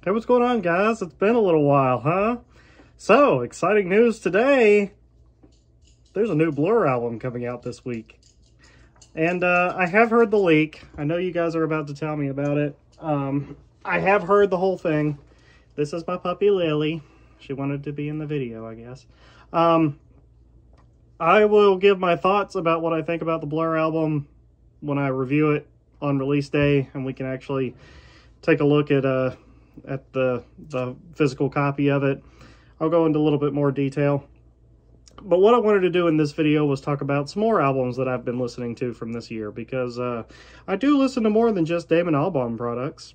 Hey, what's going on, guys? It's been a little while, huh? So, exciting news today. There's a new Blur album coming out this week. And I have heard the leak. I know you guys are about to tell me about it. I have heard the whole thing. This is my puppy, Lily. She wanted to be in the video, I guess. I will give my thoughts about what I think about the Blur album when I review it on release day, and we can actually take a look at the physical copy of it. I'll go into a little bit more detail. But what I wanted to do in this video was talk about some more albums that I've been listening to from this year, because I do listen to more than just Damon Albarn products.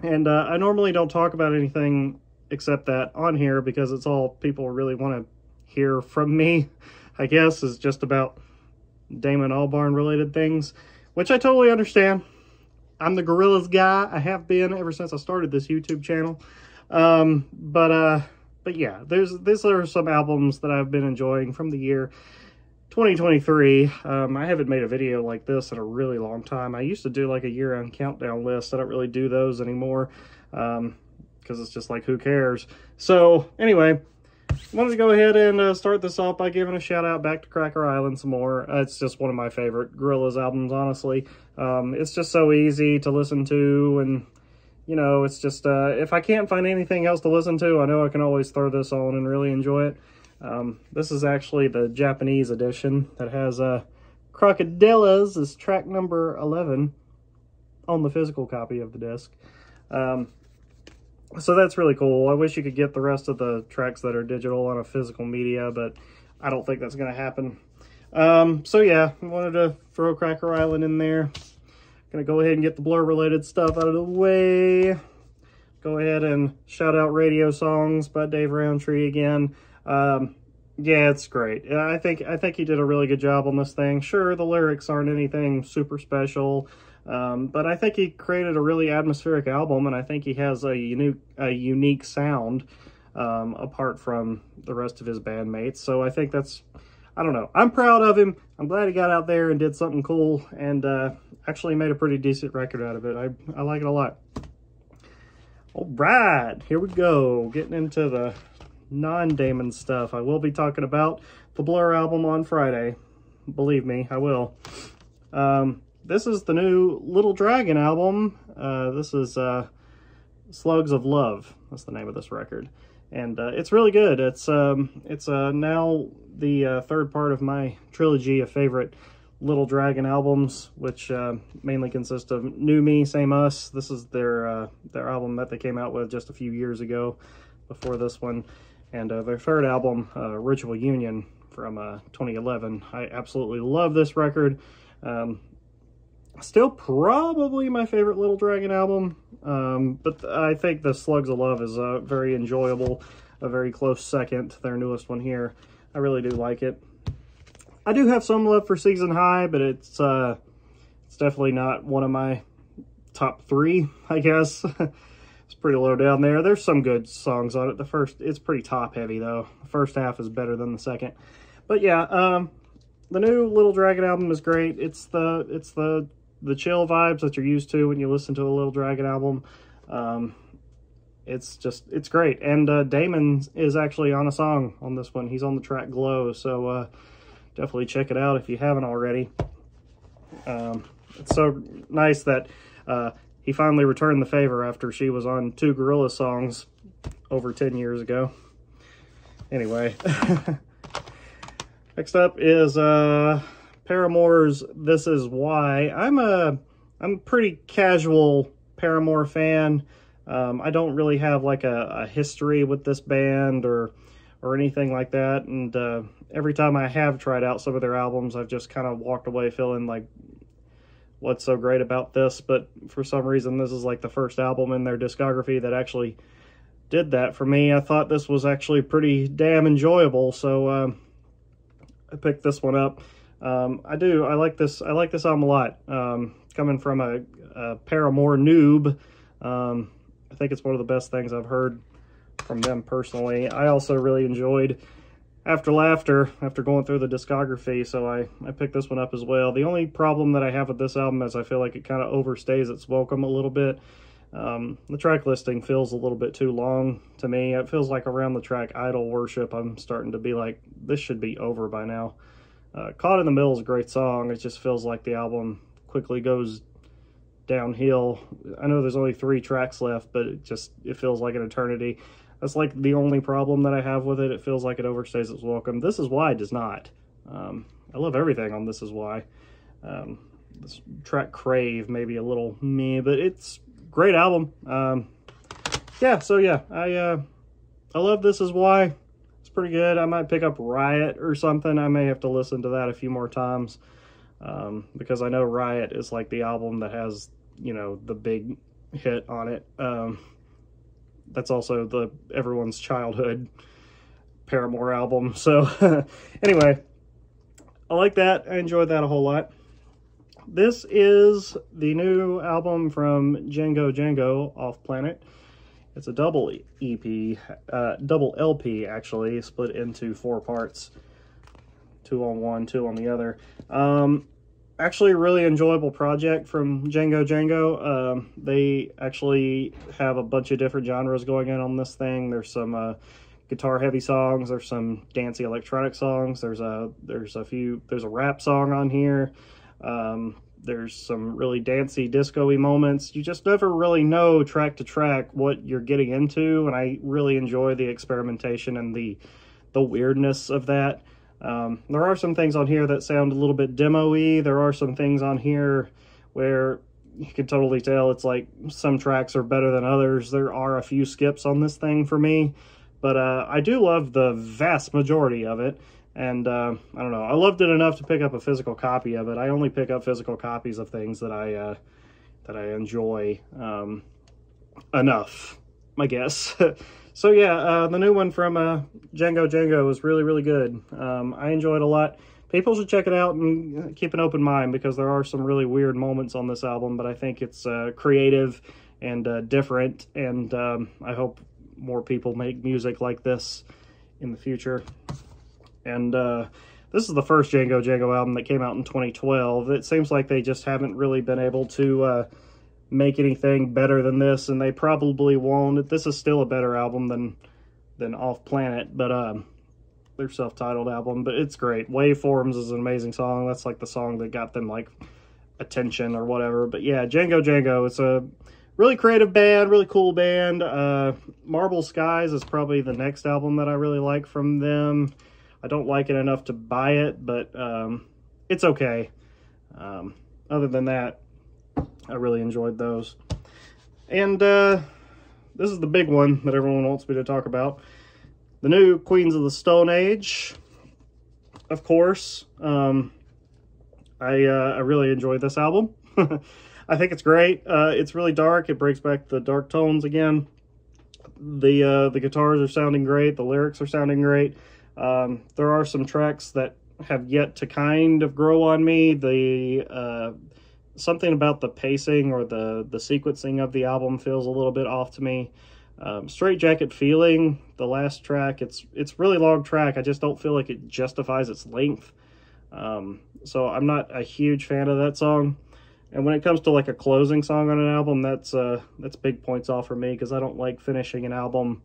And I normally don't talk about anything except that on here, because it's all people really want to hear from me, I guess, is just about Damon Albarn related things, which I totally understand. I'm the Gorillaz guy. I have been ever since I started this YouTube channel. But yeah, these are some albums that I've been enjoying from the year 2023. I haven't made a video like this in a really long time. I used to do like a year-end countdown list. I don't really do those anymore because it's just like, who cares? So anyway, I wanted to go ahead and start this off by giving a shout out back to Cracker Island some more. It's just one of my favorite Gorillaz albums, honestly. It's just so easy to listen to, and you know, it's just, if I can't find anything else to listen to, I know I can always throw this on and really enjoy it. This is actually the Japanese edition that has Crocodillas is track number 11 on the physical copy of the disc. So that's really cool. I wish you could get the rest of the tracks that are digital on a physical media, but I don't think that's going to happen. So yeah, I wanted to throw Cracker Island in there. Gonna go ahead and get the Blur related stuff out of the way. Go ahead and shout out Radio Songs by Dave Roundtree again. Yeah, it's great. I think he did a really good job on this thing. Sure, the lyrics aren't anything super special, but I think he created a really atmospheric album, and I think he has a unique sound apart from the rest of his bandmates. So I think that's, I don't know. I'm proud of him. I'm glad he got out there and did something cool, and actually made a pretty decent record out of it. I like it a lot. All right, here we go. Getting into the non-Damon stuff. I will be talking about the Blur album on Friday. Believe me, I will. This is the new Little Dragon album. This is Slugs of Love. That's the name of this record. And it's really good. It's now the third part of my trilogy of favorite Little Dragon albums, which mainly consist of New Me, Same Us. This is their album that they came out with just a few years ago before this one. And their third album, Ritual Union, from 2011. I absolutely love this record. Still probably my favorite Little Dragon album, but I think the Slugs of Love is very enjoyable, a very close second to their newest one here. I really do like it. I do have some love for Season High, but it's definitely not one of my top three, I guess. It's pretty low down there. There's some good songs on it. It's pretty top heavy though. The first half is better than the second. But yeah, the new Little Dragon album is great. It's the chill vibes that you're used to when you listen to a Little Dragon album. It's great. And Damon is actually on a song on this one. He's on the track Glow, so definitely check it out if you haven't already. It's so nice that he finally returned the favor after she was on 2 Gorillaz songs over 10 years ago. Anyway, next up is Paramore's This Is Why. I'm a pretty casual Paramore fan. I don't really have like a history with this band or anything like that, and every time I have tried out some of their albums, I've just kind of walked away feeling like, what's so great about this? But for some reason, this is like the first album in their discography that actually did that for me. I thought this was actually pretty damn enjoyable, so I picked this one up. I like this album a lot. Coming from a Paramore noob, I think it's one of the best things I've heard from them personally. I also really enjoyed After Laughter after going through the discography, so I picked this one up as well. The only problem that I have with this album is I feel like it kind of overstays its welcome a little bit. The track listing feels a little bit too long to me. It feels like around the track Idol Worship, I'm starting to be like, this should be over by now. Caught in the Middle is a great song. It just feels like the album quickly goes downhill. I know there's only 3 tracks left, but it feels like an eternity. That's like the only problem that I have with it. It feels like it overstays its welcome. This Is Why does not. I love everything on This Is Why. This track Crave maybe a little meh, but it's great album. Yeah, so yeah, I love This Is Why. It's pretty good. I might pick up Riot or something. I may have to listen to that a few more times, because I know Riot is like the album that has, you know, the big hit on it. That's also everyone's childhood Paramore album. So anyway, I like that. I enjoyed that a whole lot. This is the new album from Django Django, Off Planet. It's a double EP, double LP actually, split into 4 parts. 2 on one, 2 on the other. Actually a really enjoyable project from Django Django. They actually have a bunch of different genres going on this thing. There's some guitar heavy songs, there's some dancey electronic songs, there's a rap song on here. There's some really dancey disco-y moments. You just never really know track to track what you're getting into, and I really enjoy the experimentation and the weirdness of that. There are some things on here that sound a little bit demo-y. There are some things on here where you can totally tell it's like some tracks are better than others. There are a few skips on this thing for me, but I do love the vast majority of it. And I don't know, I loved it enough to pick up a physical copy of it. I only pick up physical copies of things that I enjoy enough, I guess. So yeah, the new one from Django Django is really, really good. I enjoyed it a lot. People should check it out and keep an open mind, because there are some really weird moments on this album, but I think it's creative and different, and I hope more people make music like this in the future. And this is the first Django Django album that came out in 2012. It seems like they just haven't really been able to make anything better than this, and they probably won't. This is still a better album than Off Planet, but their self-titled album, but it's great. Waveforms is an amazing song. That's like the song that got them like attention or whatever. But yeah, Django Django, it's a really creative band, really cool band. Marble Skies is probably the next album that I really like from them. I don't like it enough to buy it, but it's okay. Other than that, I really enjoyed those. And this is the big one that everyone wants me to talk about. The new Queens of the Stone Age, of course. I really enjoyed this album. I think it's great. It's really dark. It brings back the dark tones again. The guitars are sounding great. The lyrics are sounding great. There are some tracks that have yet to kind of grow on me. Something about the pacing or the sequencing of the album feels a little bit off to me. Straight Jacket Feeling, the last track, it's really long track. I just don't feel like it justifies its length. So I'm not a huge fan of that song. And when it comes to like a closing song on an album, that's big points off for me, because I don't like finishing an album,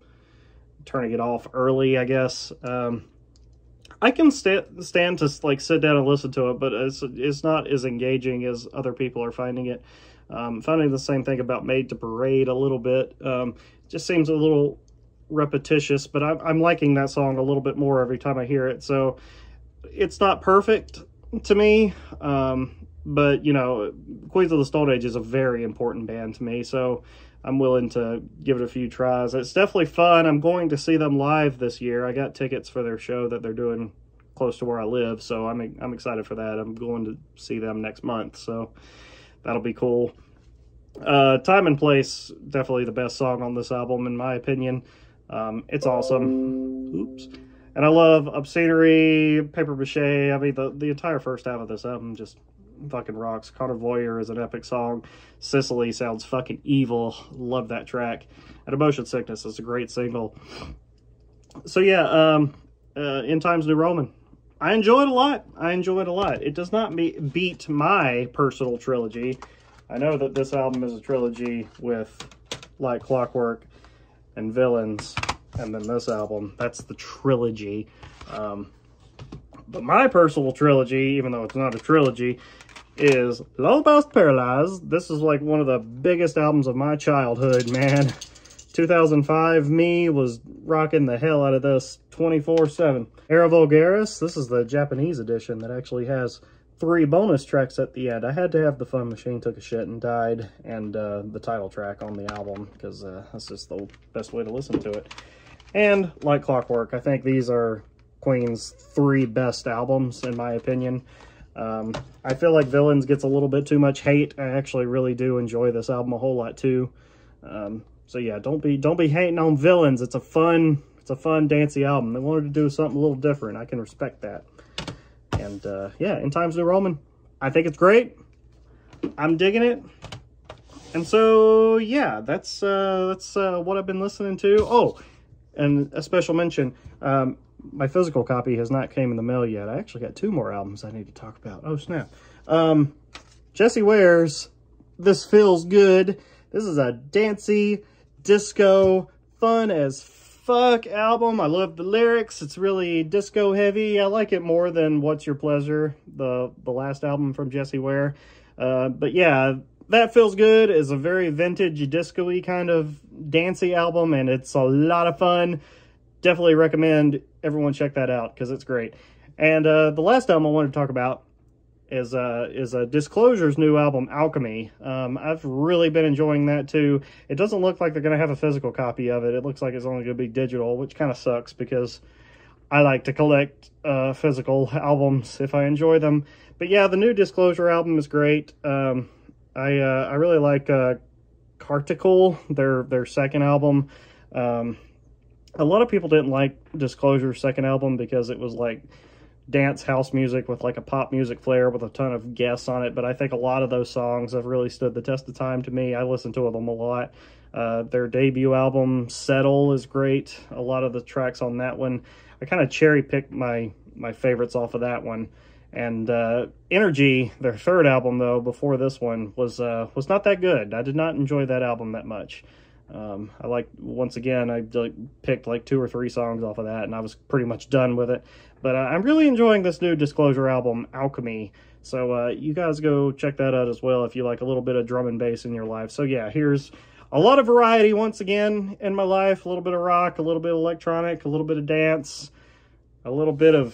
turning it off early, I guess. I can stand to like sit down and listen to it, but it's not as engaging as other people are finding it. Finding the same thing about Made to Parade a little bit. Just seems a little repetitious, but I'm liking that song a little bit more every time I hear it. So it's not perfect to me, but you know, Queens of the Stone Age is a very important band to me, so I'm willing to give it a few tries. It's definitely fun. I'm going to see them live this year. I got tickets for their show that they're doing close to where I live, so I'm excited for that. I'm going to see them next month, so that'll be cool. Time and Place, definitely the best song on this album, in my opinion. It's awesome. Oops. And I love Obscenery, Paper Mache. I mean, the entire first half of this album just fucking rocks. Connor Voyer is an epic song. Sicily sounds fucking evil. Love that track. And Emotion Sickness is a great single. So yeah, In Times New Roman, I enjoy it a lot. It does not beat my Personal Trilogy. I know that this album is a trilogy with Like Clockwork, and Villains, and then this album. That's the trilogy. But my personal trilogy, even though it's not a trilogy, is Lullabies Paralyzed. This is like one of the biggest albums of my childhood, man. 2005 me was rocking the hell out of this 24/7. Era Vulgaris, this is the Japanese edition that actually has 3 bonus tracks at the end. I had to have The Fun Machine Took a Shit and Died and the title track on the album because that's just the best way to listen to it. And Like Clockwork, I think these are Queen's 3 best albums in my opinion. I feel like Villains gets a little bit too much hate. I actually really do enjoy this album a whole lot too. So yeah, don't be hating on Villains. It's a fun dancey album. They wanted to do something a little different. I can respect that. And yeah, In Times New Roman, I think it's great. I'm digging it. And so yeah, that's what I've been listening to. Oh, and a special mention, my physical copy has not came in the mail yet. I actually got 2 more albums I need to talk about. Oh snap. Jessie Ware's This Feels Good. This is a dancey, disco, fun as fuck album. I love the lyrics. It's really disco heavy. I like it more than What's Your Pleasure, the last album from Jessie Ware. But yeah, That Feels Good is a very vintage disco-y kind of dancey album, and it's a lot of fun. Definitely recommend everyone check that out because it's great. And the last album I wanted to talk about is Disclosure's new album, Alchemy. I've really been enjoying that too. It doesn't look like they're going to have a physical copy of it. It looks like it's only going to be digital, which kind of sucks because I like to collect physical albums if I enjoy them. But yeah, the new Disclosure album is great. I really like Carticle, their second album. A lot of people didn't like Disclosure's second album because it was like dance house music with like a pop music flair with a ton of guests on it, but I think a lot of those songs have really stood the test of time to me. I listen to them a lot. Their debut album, Settle, is great. A lot of the tracks on that one, I kind of cherry-picked my favorites off of that one. And Energy, their third album, though, before this one, was not that good. I did not enjoy that album that much. Once again, I picked like 2 or 3 songs off of that, and I was pretty much done with it. But I'm really enjoying this new Disclosure album, Alchemy. So you guys go check that out as well if you like a little bit of drum and bass in your life. So yeah, here's a lot of variety once again in my life. A little bit of rock, a little bit of electronic, a little bit of dance, a little bit of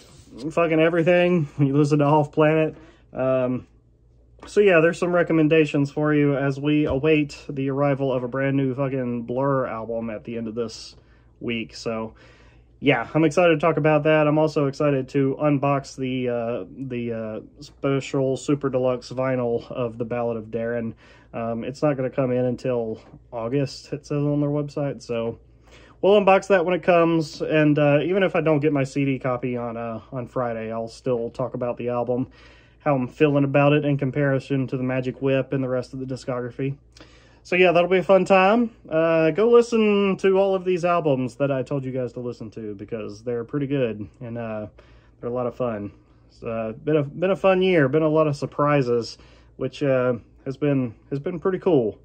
fucking everything. You listen to Off Planet. So yeah, there's some recommendations for you as we await the arrival of a brand new fucking Blur album at the end of this week. So yeah, I'm excited to talk about that. I'm also excited to unbox the special super deluxe vinyl of The Ballad of Darren. It's not going to come in until August, it says on their website. So we'll unbox that when it comes. And even if I don't get my CD copy on Friday, I'll still talk about the album, how I'm feeling about it in comparison to the Magic Whip and the rest of the discography. So yeah, that'll be a fun time. Go listen to all of these albums that I told you guys to listen to because they're pretty good and they're a lot of fun. It's been a fun year, been a lot of surprises, which has been pretty cool.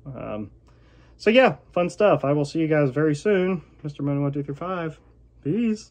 So yeah, fun stuff. I will see you guys very soon. Mr. Money 1 2 3 5. Peace.